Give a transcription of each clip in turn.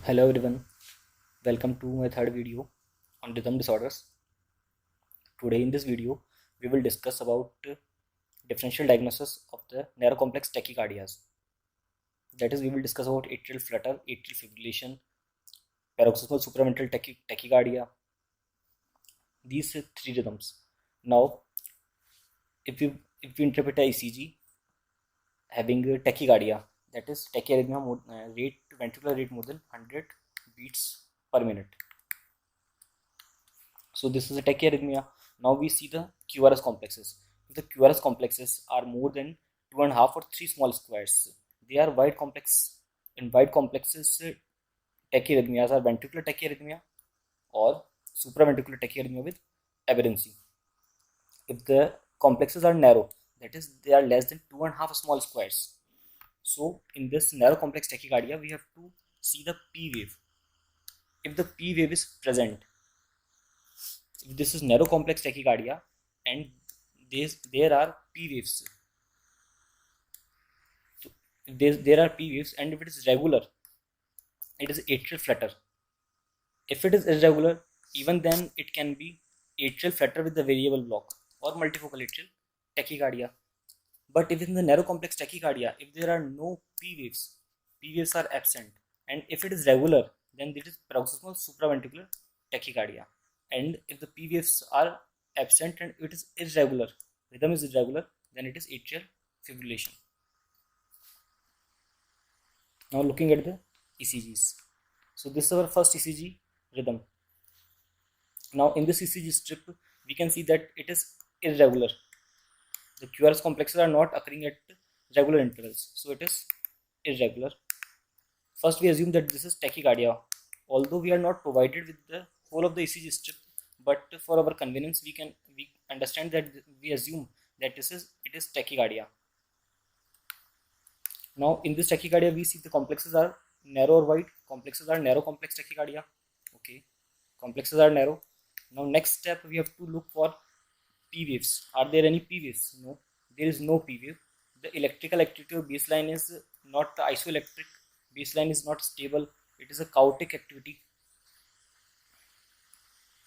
Hello everyone, welcome to my third video on rhythm disorders. Today in this video, we will discuss about differential diagnosis of the narrow complex tachycardias. That is, we will discuss about atrial flutter, atrial fibrillation, paroxysmal supraventral tachycardia, these three rhythms. Now, if we interpret a ECG having tachycardia, that is tachyarrhythmia ventricular rate more than 100 beats per minute. So this is a tachyarrhythmia. Now we see the QRS complexes. If the QRS complexes are more than 2.5 or 3 small squares, they are wide complex. In wide complexes, tachyarrhythmias are ventricular tachyarrhythmia or supraventricular tachyarrhythmia with aberrancy. If the complexes are narrow, that is, they are less than 2.5 small squares. So in this narrow complex tachycardia, we have to see the P wave. If the P wave is present, if this is narrow complex tachycardia and there are P waves, so there are P waves, and if it is regular, it is atrial flutter. If it is irregular, even then it can be atrial flutter with the variable block or multifocal atrial tachycardia. But if in the narrow complex tachycardia, if there are no P waves are absent, and if it is regular, then it is paroxysmal supraventricular tachycardia. And if the P waves are absent and it is irregular, rhythm is irregular, then it is atrial fibrillation. Now looking at the ECGs. So this is our first ECG rhythm. Now in this ECG strip, we can see that it is irregular. The QRS complexes are not occurring at regular intervals, so it is irregular. First, we assume that this is tachycardia, although we are not provided with the whole of the ECG strip, but for our convenience, we understand that we assume that it is tachycardia. Now, in this tachycardia, we see the complexes are narrow or wide. Complexes are narrow complex tachycardia. Okay, complexes are narrow. Now, next step, we have to look for P waves. Are there any P waves? No, there is no P wave. The electrical activity of baseline is not isoelectric. Baseline is not stable. It is a chaotic activity.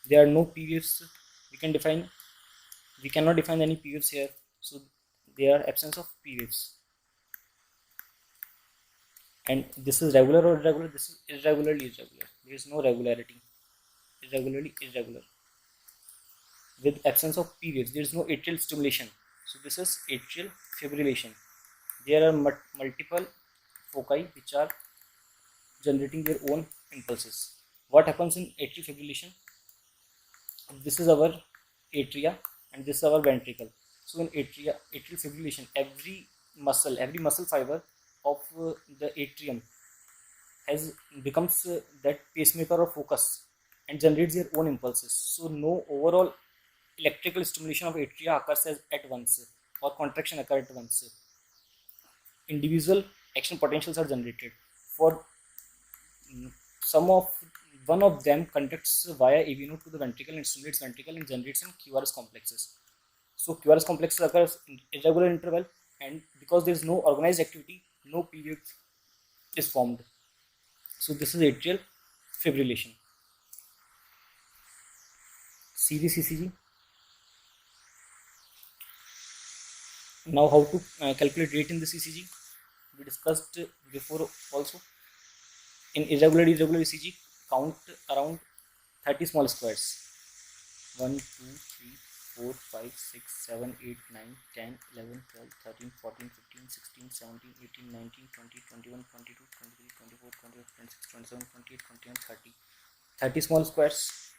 There are no P waves. We cannot define any P waves here. So there are absence of P waves. And this is regular or irregular. This is irregularly irregular. There is no regularity. Irregularly irregular. With absence of P waves, there is no atrial stimulation. So this is atrial fibrillation. There are multiple foci which are generating their own impulses. What happens in atrial fibrillation? This is our atria and this is our ventricle. So in atrial fibrillation, every muscle fiber of the atrium becomes that pacemaker or focus and generates their own impulses. So no overall electrical stimulation of atria occurs at once or contraction occurs at once. Individual action potentials are generated. For one of them conducts via AV node to the ventricle and stimulates ventricle and generates some QRS complexes. So QRS complexes occurs in irregular interval, and because there is no organized activity, no P wave is formed. So this is atrial fibrillation. See this ECG. Now how to calculate rate in this ECG? We discussed before also. In irregular ECG, count around 30 small squares. 1, 2, 3, 4, 5, 6, 7, 8, 9, 10, 11, 12, 13, 14, 15, 16, 17, 18, 19, 20, 21, 22, 23, 24, 25, 26, 27, 28, 29, 30. 30 small squares.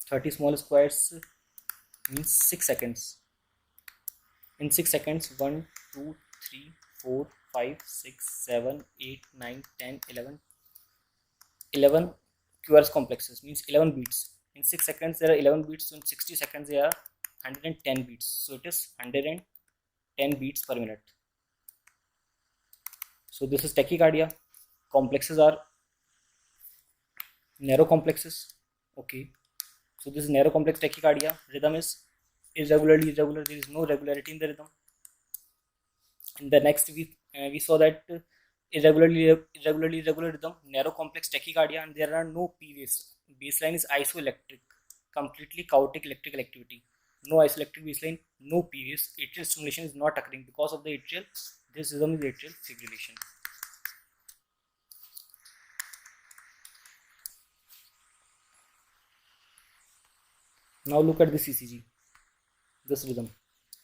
30 small squares means 6 seconds. In 6 seconds, 1, 2, 3, 4, 5, 6, 7, 8, 9, 10, 11 QRS complexes means 11 beats. In 6 seconds, there are 11 beats. So in 60 seconds, there are 110 beats. So it is 110 beats per minute. So this is tachycardia. Complexes are narrow complexes. Okay. So this is narrow complex tachycardia. Rhythm is irregularly irregular. There is no regularity in the rhythm. In the next, we saw that irregular rhythm, narrow complex tachycardia, and there are no P waves. Baseline is isoelectric, completely chaotic electrical activity. No isoelectric baseline, no P waves. Atrial stimulation is not occurring because of the atrial. This rhythm is atrial fibrillation. Now look at this ECG, this rhythm,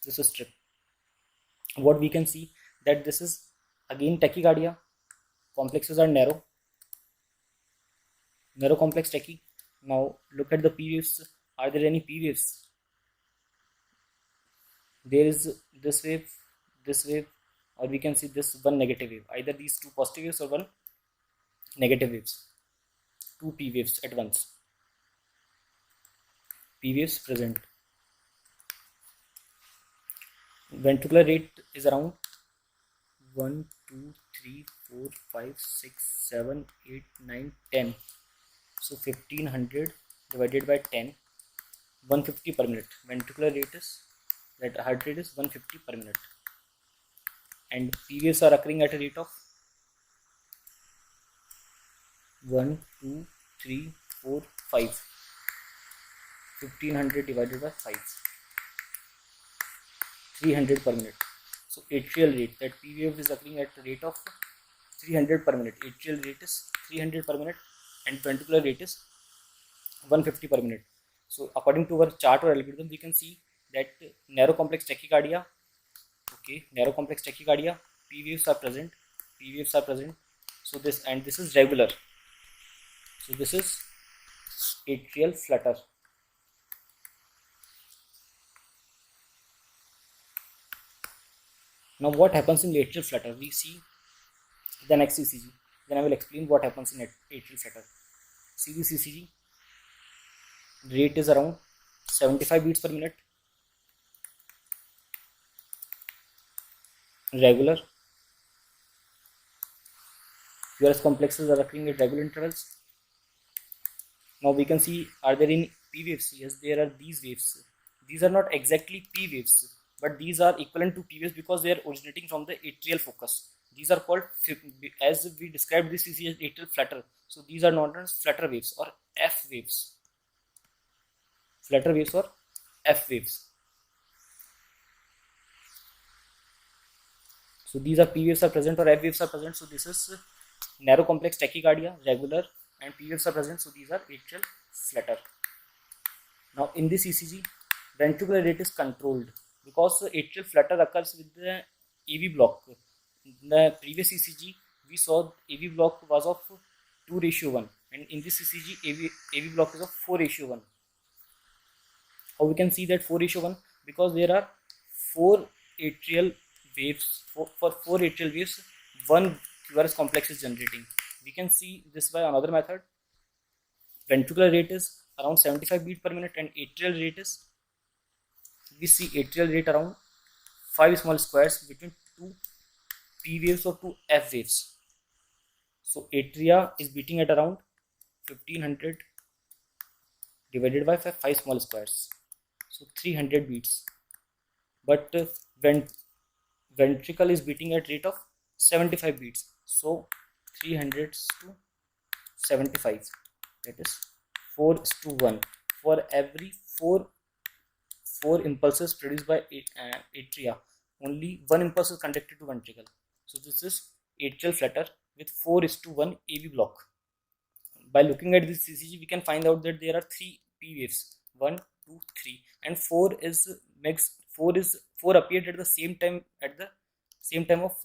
this is strip. What we can see that this is again tachycardia. Complexes are narrow complex tachy. Now look at the P waves. Are there any P waves? There is this wave, or we can see this one negative wave. Either these two positive waves or one negative waves. Two P waves at once. P waves present. Ventricular rate is around 1, 2, 3, 4, 5, 6, 7, 8, 9, 10. So 1500 divided by 10, 150 per minute. Ventricular rate is, that heart rate is 150 per minute. And P waves are occurring at a rate of 1, 2, 3, 4, 5. 1500 divided by 5. 300 per minute. So atrial rate, that P wave is occurring at the rate of 300 per minute. Atrial rate is 300 per minute and ventricular rate is 150 per minute. So according to our chart or algorithm, we can see that narrow complex tachycardia, narrow complex tachycardia, P waves are present. So this is regular. So this is atrial flutter. Now what happens in atrial flutter? We see the next ECG. Then I will explain what happens in atrial flutter. See this ECG. Rate is around 75 beats per minute. Regular. QRS complexes are occurring at regular intervals. Now we can see, are there any P waves? Yes, there are these waves. These are not exactly P waves, but these are equivalent to P waves because they are originating from the atrial focus. These are called, as we described this is atrial flutter. So these are known as flutter waves or F waves. Flutter waves or F waves. So these are P waves are present or F waves are present. So this is narrow complex tachycardia, regular, and P waves are present. So these are atrial flutter. Now in this ECG, ventricular rate is controlled because atrial flutter occurs with the AV block. In the previous ECG, we saw AV block was of 2:1, and in this ECG, AV block is of 4:1. How we can see that 4:1? Because there are 4 atrial waves. For 4 atrial waves, one QRS complex is generating. We can see this by another method. Ventricular rate is around 75 beats per minute and atrial rate is, we see atrial rate around 5 small squares between 2 P waves or 2 F waves. So atria is beating at around 1500 divided by 5 small squares. So 300 beats. But ventricle is beating at rate of 75 beats. So 300 to 75. That is 4:1. For every 4 impulses produced by atria, only 1 impulse is conducted to ventricle. So this is atrial flutter with 4:1 AV block. By looking at this ECG, we can find out that there are 3 P waves, 1, 2, 3, and 4 is mixed. 4 appeared at the same time of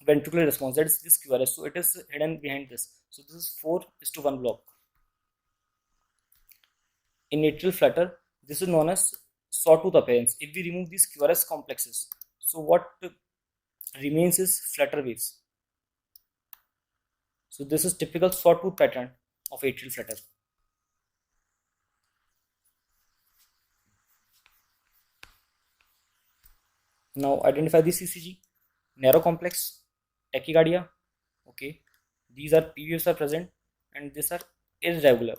ventricular response. That is this QRS. So it is hidden behind this. So this is 4:1 block. In atrial flutter, this is known as sawtooth appearance. If we remove these QRS complexes, so what remains is flutter waves. So this is typical sawtooth pattern of atrial flutter. Now identify this ECG. Narrow complex tachycardia. Okay, these are P waves are present and these are irregular.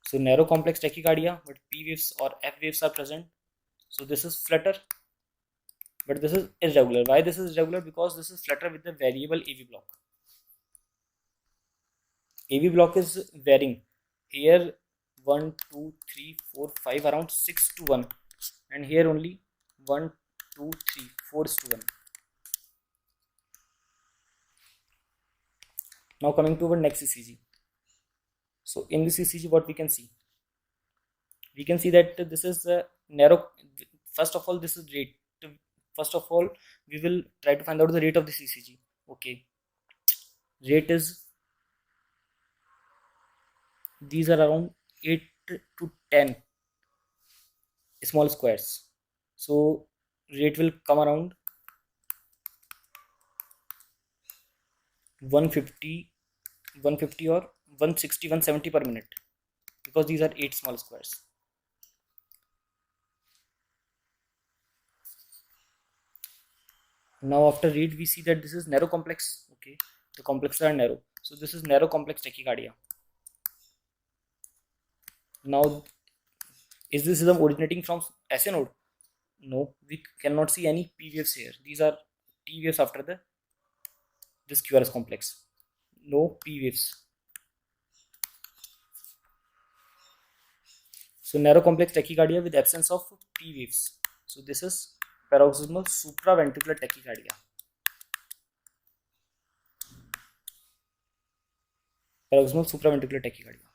So narrow complex tachycardia, but P waves or F waves are present. So this is flutter. but this is irregular. Why this is irregular? Because this is flutter with the variable AV block. AV block is varying here 1, 2, 3, 4, 5 around 6 to 1, and here only 1, 2, 3, 4 is to 1. Now coming to our next ECG. So in this ECG, what we can see? We can see that this is a narrow. First of all, this is rate. First of all, we will try to find out the rate of this ECG. Okay, rate is, these are around 8 to 10 small squares. So rate will come around 150 or 160, 170 per minute, because these are 8 small squares. Now after rate, we see that this is narrow complex. Okay, the complexes are narrow, so this is narrow complex tachycardia. Now, is this rhythm originating from SA node? No, we cannot see any P waves here. These are T waves after this QRS complex. No P waves. So narrow complex tachycardia with absence of P waves. So this is paroxysmal supraventricular tachycardia. Paroxysmal supraventricular tachycardia.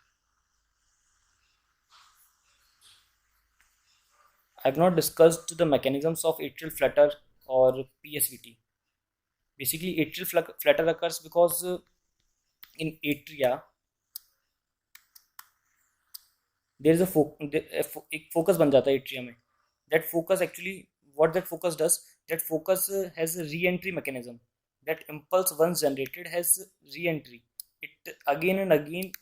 I have not discussed the mechanisms of atrial flutter or PSVT. Basically, atrial flutter occurs because in atria there is a focus बन जाता है atria में. That focus actually, what that focus does, that focus has a re-entry mechanism. That impulse once generated has re-entry. It again and again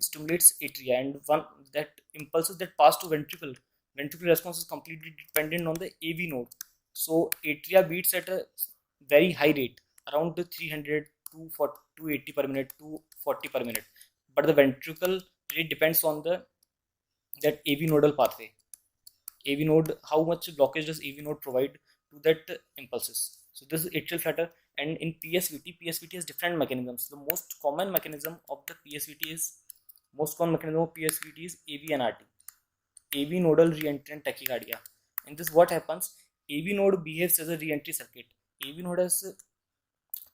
stimulates atria, and one that impulses that pass to ventricle response is completely dependent on the AV node. So atria beats at a very high rate, around 300 to 280 per minute, 240 per minute, but the ventricle rate depends on that AV nodal pathway. AV node, how much blockage does AV node provide to that impulses. So this is atrial flutter. And in PSVT has different mechanisms. The most common mechanism of PSVT is AV NRT, AV nodal re-entrant tachycardia. In this, what happens? AV node behaves as a re-entry circuit. AV node has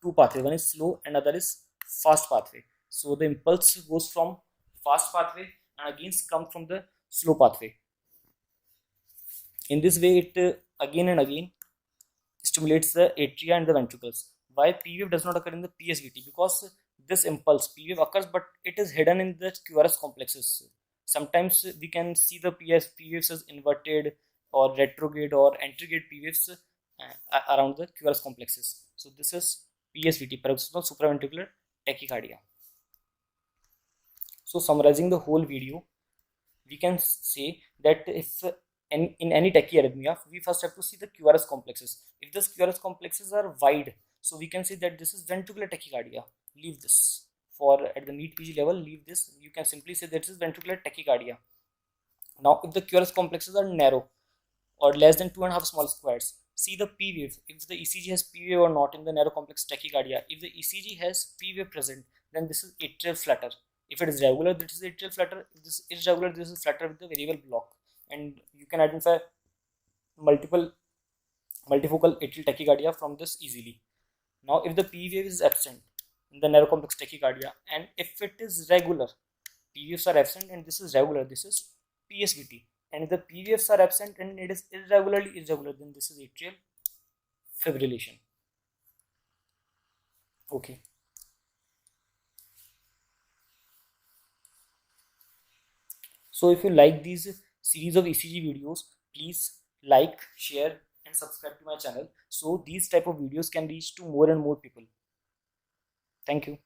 two pathways. One is slow and other is fast pathway. So the impulse goes from fast pathway and again comes from the slow pathway. In this way, it again and again stimulates the atria and the ventricles. Why P wave does not occur in the PSVT? Because this impulse P wave occurs, but it is hidden in the QRS complexes. Sometimes we can see the P waves as inverted or retrograde or anterograde P waves around the QRS complexes. So this is PSVT, paroxysmal supraventricular tachycardia. So summarizing the whole video, we can say that if in any tachyarrhythmia, we first have to see the QRS complexes. If these QRS complexes are wide, so we can say that this is ventricular tachycardia. Leave this. For at the NEET PG level, leave this. You can simply say that this is ventricular tachycardia. Now, if the QRS complexes are narrow or less than 2.5 small squares, see the P wave. If the ECG has P wave or not in the narrow complex tachycardia. If the ECG has P wave present, then this is atrial flutter. If it is regular, this is atrial flutter. If this is irregular, this is flutter with the variable block. And you can identify multifocal atrial tachycardia from this easily. Now, if the P wave is absent in the narrow complex tachycardia, and if it is regular, P waves are absent and this is regular, this is PSVT. And if the P waves are absent and it is irregular, then this is atrial fibrillation. Okay. So if you like these series of ECG videos, please like, share and subscribe to my channel, so these type of videos can reach to more and more people. Thank you.